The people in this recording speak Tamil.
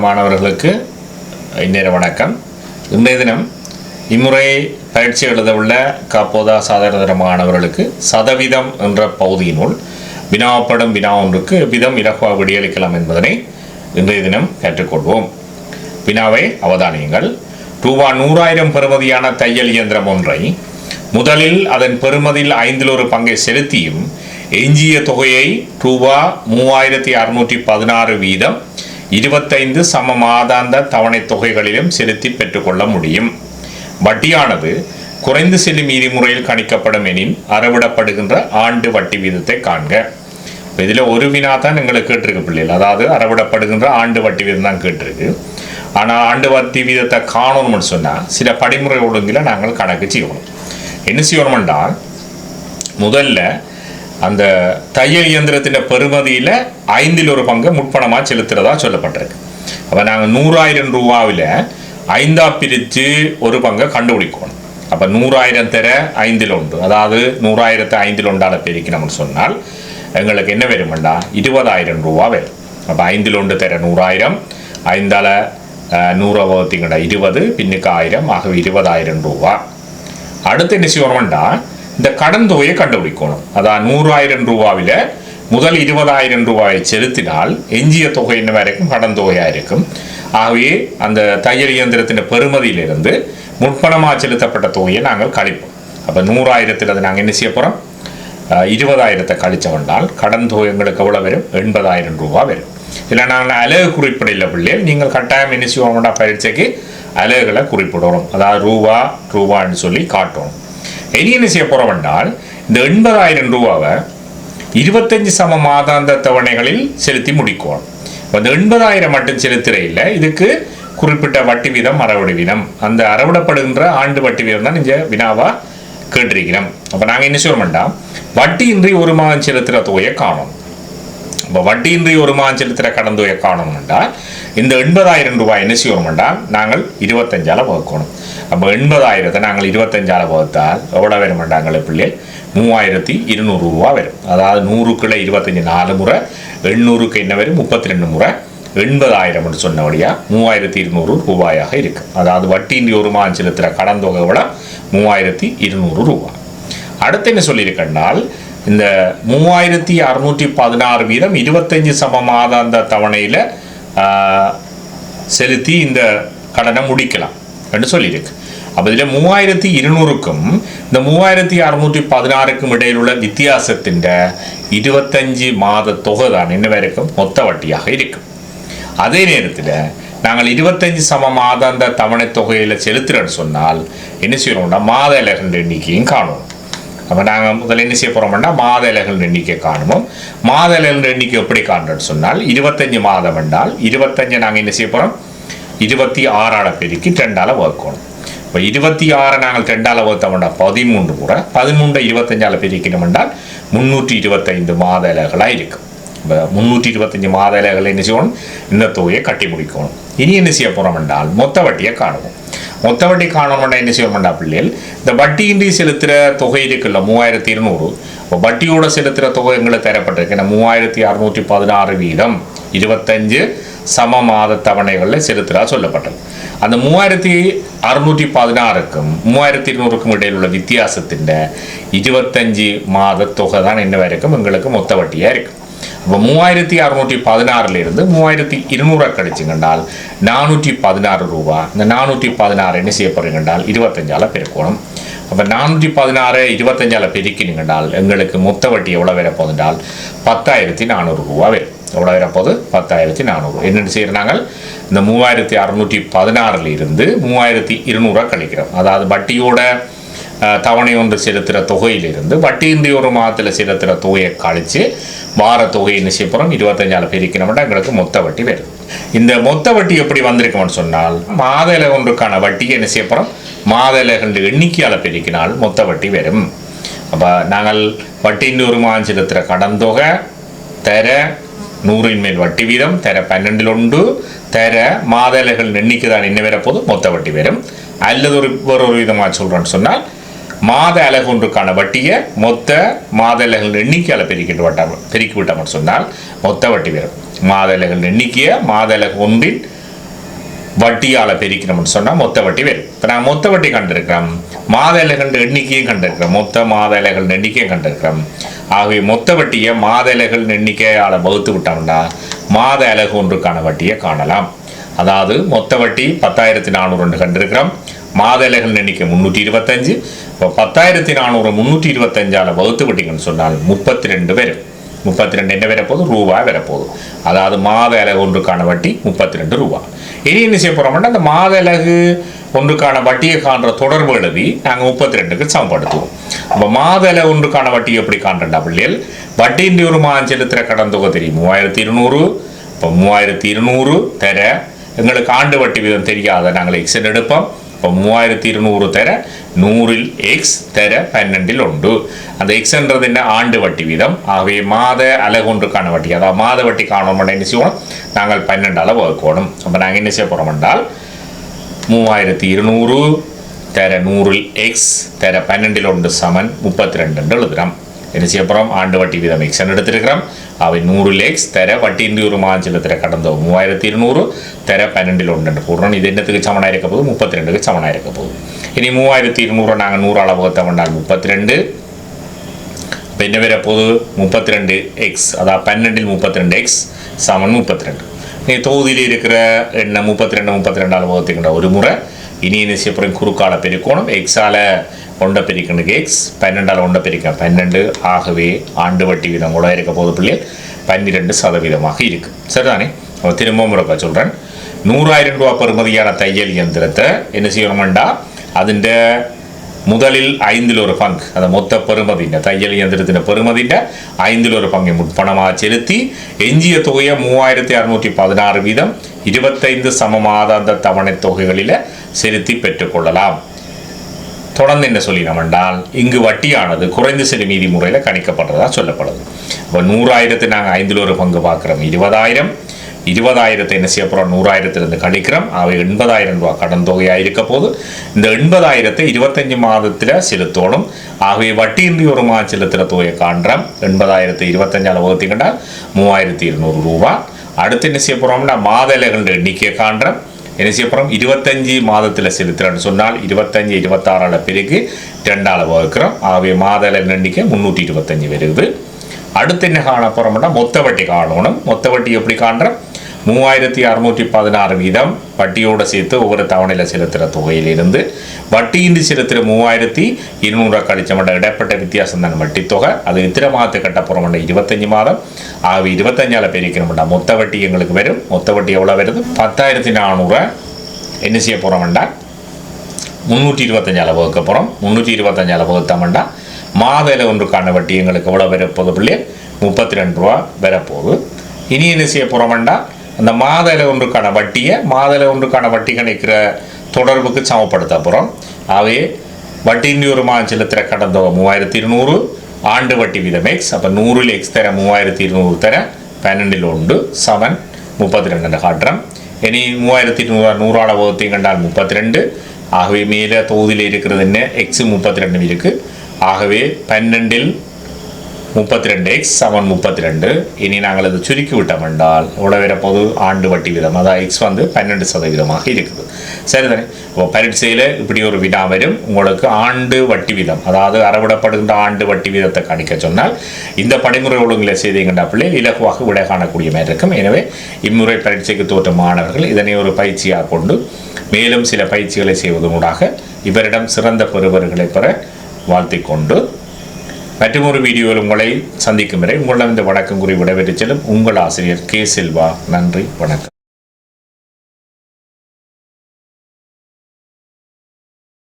மாணவர்களுக்கு இந்நேர வணக்கம். இன்றைய தினம் இம்முறை பயிற்சி எழுத உள்ள காப்போதா சாதாரண மாணவர்களுக்கு சதவீதம் என்ற பகுதியினுள் வினாப்படும் வினா ஒன்றுக்கு விதம் இலகுவா விடியளிக்கலாம் என்பதனை இன்றைய தினம் கற்றுக்கொள்வோம். வினாவை அவதானியுங்கள். ரூபா 100,000 பெறுமதியான தையல் இயந்திரம் ஒன்றை முதலில் அதன் பெறுமதியில் 1/5 பங்கை செலுத்தியும் எஞ்சிய தொகையை ரூபா 3,616 வீதம் 25 சம மாதாந்த தவணை தொகைகளிலும் செலுத்தி பெற்றுக்கொள்ள முடியும். வட்டியானது குறைந்து செல்லும் மீதி முறையில் கணிக்கப்படும் எனில் அறவிடப்படுகின்ற ஆண்டு வட்டி வீதத்தை காண்க. இதில் ஒரு வினா தான் எங்களுக்கு கேட்டிருக்கு பிள்ளைகள், அதாவது அறவிடப்படுகின்ற ஆண்டு வட்டி வீதம் தான் கேட்டிருக்கு. ஆனால் ஆண்டு வட்டி வீதத்தை காணணும்னு சொன்னால் சில படிமுறை ஒழுங்கில் நாங்கள் கணக்கு செய்யணும். என்ன செய்யணும் என்றால், முதல்ல அந்த தையல் இயந்திரத்தின் பெறுமதியில் 1/5 பங்கை முற்பணமாக செலுத்துறதா சொல்லப்பட்டிருக்கு. அப்போ நாங்கள் 100,000 ரூபாவில் 5 பிரித்து ஒரு பங்கை கண்டுபிடிக்கணும். அப்போ 100,000 தர 1/5, அதாவது 100,000 5 பெருக்கணும்னு சொன்னால் எங்களுக்கு என்ன வருமெண்டா 20,000 ரூபா வரும். அப்போ 5 தர 100,000, 5 100 வகுத்தீங்கடா 20, பின்னுக்கு 1000, ஆகவே 20,000 ரூபா. அடுத்து என்ன செய்யணும்டா, இந்த கடன் தொகையை கண்டுபிடிக்கணும். அதான் 100,000 ரூபாவில் முதல் 20,000 ரூபாயை செலுத்தினால் எஞ்சிய தொகை என்ன வரைக்கும் கடன் தொகையாக இருக்கும். ஆகவே அந்த தையல் இயந்திரத்தின் பெறுமதியிலிருந்து முற்பணமாக செலுத்தப்பட்ட தொகையை நாங்கள் கழிப்போம். அப்போ 100,000 அதை நாங்கள் என்ன செய்ய போகிறோம், 20,000 கழிச்சவென்றால் கடன் தொகை எங்களுக்கு எவ்வளோ வரும், 80,000 ரூபா வரும். இல்லை நாங்கள் அலகு குறிப்பிடல பிள்ளைகள், நீங்கள் கட்டாயம் என்ன செய்வோம்னா பரீட்சைக்கு அலகுகளை குறிப்பிடணும். அதாவது ரூபான்னு சொல்லி காட்டணும். இனி என்ன செய்ய போகிறோம் என்றால், இந்த 80,000 ரூபாவை 25 சம மாதாந்த தவணைகளில் செலுத்தி முடிக்கணும். இந்த 80,000 மட்டும் செலுத்துறையில் இதுக்கு குறிப்பிட்ட வட்டி வீதம் அறவிட வீதம், அந்த அறவிடப்படுகின்ற ஆண்டு வட்டி வீதம் தான் இந்த வினாவா கேட்டிருக்கிறோம். அப்போ நாங்கள் என்ன செய்வோம்டா, வட்டியின்றி ஒரு மாதம் செலுத்துகிற தொகையை காணும். இப்போ வட்டியின்றி ஒரு மாதம் செலுத்துகிற கடன் தொகையை காணணும்டா இந்த 80,000 ரூபாய் என்ன செய்வோம்டா நாங்கள் 25ஆல் வகுக்கணும். அப்போ 80,000 நாங்கள் 25ஆல் வகுத்தால் எவ்வளோ வருமாண்டாங்களே பிள்ளை, 3,200 ரூபா வரும். அதாவது 100க்குள்ள 25 4 முறை, 800க்கு என்ன வரும் 32 முறை, 80,000 சொன்னபடியா 3,200 ரூபாயாக இருக்கு. அதாவது வட்டியின்றி ஒரு மாதம் செலுத்துகிற கடன் தொகை விட 3,200 ரூபா. அடுத்து என்ன சொல்லியிருக்கனால், இந்த 3,616 வீதம் 25 சம மாதாந்த தவணையில் செலுத்தி இந்த கடனை முடிக்கலாம் என்று சொல்லியிருக்கு. அப்போ இதில் 3,200க்கும் இந்த 3,616க்கும் இடையில் உள்ள வித்தியாசத்தின் 25 மாத தொகை தான் என்ன வரைக்கும் மொத்த வட்டியாக இருக்கும். அதே நேரத்தில் நாங்கள் 25 சம மாதாந்த தவணை தொகையில் செலுத்துறேன்னு சொன்னால் என்ன செய்யணும்னா மாத இலகல் எண்ணிக்கையும் காணும். அப்போ நாங்கள் முதல்ல என்ன செய்ய போகிறோம்னா மாத இலகல் எண்ணிக்கை காணுவோம். மாத இலகல் எண்ணிக்கை எப்படி காணுறேன்னு சொன்னால் 25 மாதம் என்றால் 25 நாங்கள் என்ன செய்ய போகிறோம், 26ஆல் பெருக்கி 2ஆல் வகுக்கணும். இப்போ 26 நாங்கள் 2ஆல் வகுத்தோம்னா 13 முறை, 13 25ஆல் பெருக்கணும் என்றால் 325 மாத இலகலாக இருக்கும். இப்போ 325 மாத இலகலை என்ன செய்யணும், இந்த தொகையை கட்டி முடிக்கணும். இனி என்ன செய்ய போகிறோம் என்றால் மொத்த வட்டியை காணுவோம். மொத்த வட்டி காணணும்னா என்ன செய்வோம்டா பிள்ளைகள், இந்த வட்டியின்றி செலுத்துகிற தொகை இருக்குல்ல 3,200, இப்போ வட்டியோடு செலுத்துகிற தொகை எங்களுக்கு தரப்பட்டிருக்கு. 3,616 வீதம் 25 சம மாத தவணைகளில் செலுத்துகிறா சொல்லப்பட்டது. அந்த 3,616க்கும் 3,200க்கும் இடையில் உள்ள வித்தியாசத்தின் 25 மாத தொகை தான் என்ன வரைக்கும் எங்களுக்கு மொத்த வட்டியாக இருக்கும். அப்போ 3,616 3,200 கழிச்சுங்கண்டால் 416 ரூபா. இந்த 416 என்ன செய்ய போறீங்கன்றால் 25ஆல் பெருக்கணும். அப்போ 416 25ஆல் பெருக்கினீங்கன்றால் எங்களுக்கு மொத்த வட்டி எவ்வளோ வர போகுதுன்றால் 10,400 ரூபா வரும். எவ்வளோ வரப்போகுது, 10,400. என்னென்னு செய்கிறாங்க, இந்த 3,616 3,200 கழிக்கிறோம். அதாவது வட்டியோட தவணை ஒன்று செலுத்துகிற தொகையிலிருந்து வட்டியின்றி ஒரு மாதத்தில் செலுத்துகிற தொகையை கழித்து வார தொகை என்ன செய்ய போகிறோம் 25ஆல் பெருக்கினோம்னா எங்களுக்கு மொத்த வட்டி வரும். இந்த மொத்த வட்டி எப்படி வந்திருக்கும்னு சொன்னால் மாத இலை ஒன்றுக்கான வட்டியை என்ன செய்ய போகிறோம், மாத இலைகள் எண்ணிக்கையால் பெருக்கினால் மொத்த வட்டி வரும். அப்போ நாங்கள் வட்டியின்றி ஒரு மாதம் செலுத்துகிற கடன் தொகை தர 100ன் மேல் வட்டி வீதம் தர 12 தர மாத இலைகள் எண்ணிக்கை தான் என்ன வரப்போது மொத்த வட்டி வரும். அல்லது ஒரு விதமாக சொல்கிறோன்னு சொன்னால் மாத அலகு ஒன்றுக்கான வட்டியை மொத்த மாத அலகுகள் எண்ணிக்கையால் பெருக்கி விட்டோம்னு சொன்னால் மொத்த வட்டி வரும். மாத அலகுகள் எண்ணிக்கையை மாத அலகு ஒன்றின் வட்டியால் பெருக்கணும்னு சொன்னால் மொத்த வட்டி வரும். இப்போ நாங்கள் மொத்த வட்டி கண்டிருக்கிறோம், மாத இலைகள் எண்ணிக்கையும் கண்டிருக்கிறோம், மொத்த மாத இலைகள் எண்ணிக்கையும் கண்டிருக்கிறோம். ஆகவே மொத்த வட்டியை மாத இலைகள் எண்ணிக்கையால் வகுத்து விட்டோம்னா மாத அலகு ஒன்றுக்கான வட்டியை காணலாம். அதாவது மொத்த வட்டி 10,400 கண்டிருக்கிறோம், மாத இலைகள் எண்ணிக்கை 325. இப்போ 10,400 325ஆல் வகுத்து விட்டீங்கன்னு சொன்னால் 32 வரும். 32 என்ன வரப்போகுது? ரூபாய் வரப்போகுது. அதாவது மாத அலகு ஒன்றுக்கான வட்டி 32 ரூபா. இனி என்ன செய்ய போகிறோம்னா அந்த மாத அலகு ஒன்றுக்கான வட்டியை காண்ற தொடர்பு எழுதி நாங்கள் 32க்கு சமப்படுத்துவோம். அப்போ மாத அலகு ஒன்றுக்கான வட்டி எப்படி காண்றா பிள்ளைகள்? வட்டியின் ஒரு மாதம் செலுத்துகிற கடன் தொகை தெரியும் 3200. இப்போ 3200 தர எங்களுக்கு ஆண்டு வட்டி வீதம் தெரியாத நாங்கள் எக்ஸன் எடுப்போம். இப்போ 3200 தர 100ல் எக்ஸ் தர 12ல் 1. அந்த எக்ஸ்ன்றது என்ன? ஆண்டு வட்டி வீதம். ஆகவே மாத அலகு ஒன்றுக்கான வட்டி, அதாவது மாத வட்டி காணணும் என்ன செய்வோம்? நாங்கள் 12ஆல் வகுக்கணும். அப்போ நாங்கள் என்ன செய்ய போகிறோம் என்றால் 3200 தர 100ல் எக்ஸ் தர 12ல் 1 சமன் 32 எழுதுகிறோம். என்ன செய்ய போகிறோம்? ஆண்டு வட்டி வீதம் எக்ஸ்ன்னு எடுத்திருக்கிறோம். அவை 100ல் எக்ஸ் தர வட்டியின்றி ஒரு மாதம் செலுத்துகிற கடந்த 3200 தர 12ல் 1 போடுறோம். இது என்னத்துக்கு சமனாக இருக்க போகுது? 32க்கு சமனாக இருக்க போகுது. இனி 3200 நாங்கள் 100ஆல் வகுத்தோம்னால் 32. இப்போ என்ன வர போகுது? 32 எக்ஸ், அதாவது 12ல் 32 எக்ஸ் சமன் 32. நீ தொகுதியில் இருக்கிற என்ன 32ஆல் வகுத்துக்கின்ற ஒரு முறை. இனி என்ன செய்ய போகிறோம்? குறுக்கால பெருக்கணும். எக்ஸால் 1 பெருக்கணுக்கு எக்ஸ், 12ஆல் 1 பெருக்க 12. ஆகவே ஆண்டு வட்டி வீதம் கூட இருக்க போது பிள்ளைகள் 12% இருக்குது. சரிதானே? அவன் திரும்ப முறைக்க சொல்கிறேன். 100,000 ரூபா பெறுமதியான தையல் இயந்திரத்தை என்ன செய்யணும்டா அதிൻ്റെ முதலில் 5ல் ஒரு பங்கு, அதை மொத்த பெறுமதிൻ്റെ தையல் இயந்திரத்தின் பெறுமதிൻ്റെ 5ல் ஒரு பங்கை முற்பணமாக செலுத்தி எஞ்சிய தொகையை 3616 வீதம் 25 சம மாதாந்த தவணை தொகைகளில் செலுத்தி பெற்றுக்கொள்ளலாம். தொடர்ந்து என்ன சொல்லினோம் என்றால் இங்கு வட்டியானது குறைந்த சிறு மீதி முறையில் கணிக்கப்படுறதா சொல்லப்படுது. இப்போ 100,000 நாங்கள் 5ல் ஒரு பங்கு பார்க்குறோம் 20,000. 20,000 என்ன செய்ய போகிறோம்? 100,000 கழிக்கிறோம். அவை 80,000 ரூபா கடன் தொகையாக இருக்க போது இந்த 80,000 25 மாதத்தில் செலுத்தணும். ஆகவே வட்டியின்றி ஒரு மாதம் செலுத்துகிற தொகையை காண்றோம். 80,000 25ஆல் வகுத்திக்கிட்டால் 3,200 ரூபா. அடுத்து என்ன செய்ய போகிறோம்னா மாத இலைகள் எண்ணிக்கையை காண்றோம். என்ன செய்ய போகிறோம்? 25 மாதத்தில் செலுத்துகிறேன்னு சொன்னால் 25 26ஆல் பெருக்கி 2ஆல் வகுக்கிறோம். ஆகவே மாத இலைகள் எண்ணிக்கை 325 வருது. அடுத்து என்ன காண போகிறோம்னா மொத்த வட்டி காணணும். மொத்த வட்டி எப்படி காண்றோம்? 3,616 வீதம் வட்டியோடு சேர்த்து ஒவ்வொரு தவணையில் செலுத்துகிற தொகையிலிருந்து வட்டியின்றி செலுத்துகிற 3,200 கழிச்சோம்னா இடைப்பட்ட வித்தியாசம் தான் வட்டி தொகை. அது இத்தனை மாதத்தை கட்ட போகிறோம்னா 25 மாதம். ஆகவே 25ஆல் பெருக்கணும்னா மொத்த வட்டி எங்களுக்கு வரும். மொத்த வட்டி எவ்வளோ வருது? 10,400 என்ன செய்ய போகிறோம்னா 325ஆல் வகுக்க போகிறோம். 325ஆல் வகுத்தோம்னா மாத இலை ஒன்றுக்கான வட்டி எங்களுக்கு எவ்வளோ வரப்போகுது பிள்ளைகள்? 32 ரூபா வரப்போகுது. இனி என்ன செய்ய போகிறோம்னா அந்த மாத இலை ஒன்றுக்கான வட்டியை மாத இலை ஒன்றுக்கான வட்டி கணிக்கிற தொடர்புக்கு சமப்படுத்த போகிறோம். ஆகவே வட்டியின்றி ஒரு மாதம் செலுத்துகிற கடன் தொகை 3,200, ஆண்டு வட்டி வீதம் எக்ஸ். அப்போ 100ல் எக்ஸ் தர 3,200 தர 12ல் 1 சமன் 32 காட்டுறோம். இனி 3,200 100ஆல் வகுத்தையும் கண்டால் 32. ஆகவே மேலே தொகுதியில் இருக்கிறது என்ன? எக்ஸு 32 இருக்குது. ஆகவே 12ல் 32x சமன் 32. இனி நாங்கள் அது சுருக்கி விட்டோம் என்றால் எவ்வளோ வரப்போது? ஆண்டு வட்டி வீதம், அதாவது எக்ஸ் 12% இருக்குது. சரிதானே? இப்போ பரீட்சையில் இப்படி ஒரு வினா வரும். உங்களுக்கு ஆண்டு வட்டி வீதம், அதாவது அறவிடப்படுகின்ற ஆண்டு வட்டி வீதத்தை கணிக்க சொன்னால் இந்த படிமுறை ஒழுங்குகளை செய்தீங்கன்னா பிள்ளை இலகுவாக விடை காணக்கூடிய மாதிரி இருக்கும். எனவே இம்முறை பரீட்சைக்கு தோற்ற மாணவர்கள் இதனை ஒரு பயிற்சியாக கொண்டு மேலும் சில பயிற்சிகளை செய்வதனூடாக இவரிடம் சிறந்த பெறுபவர்களை பெற வாழ்த்திக்கொண்டு மற்றொரு வீடியோவில் உங்களை சந்திக்கும் வரை உங்களிடம் இந்த வணக்கம் கூறி விடைபெற்றுச் செல்லும் உங்கள் ஆசிரியர் கே. செல்வா. நன்றி, வணக்கம்.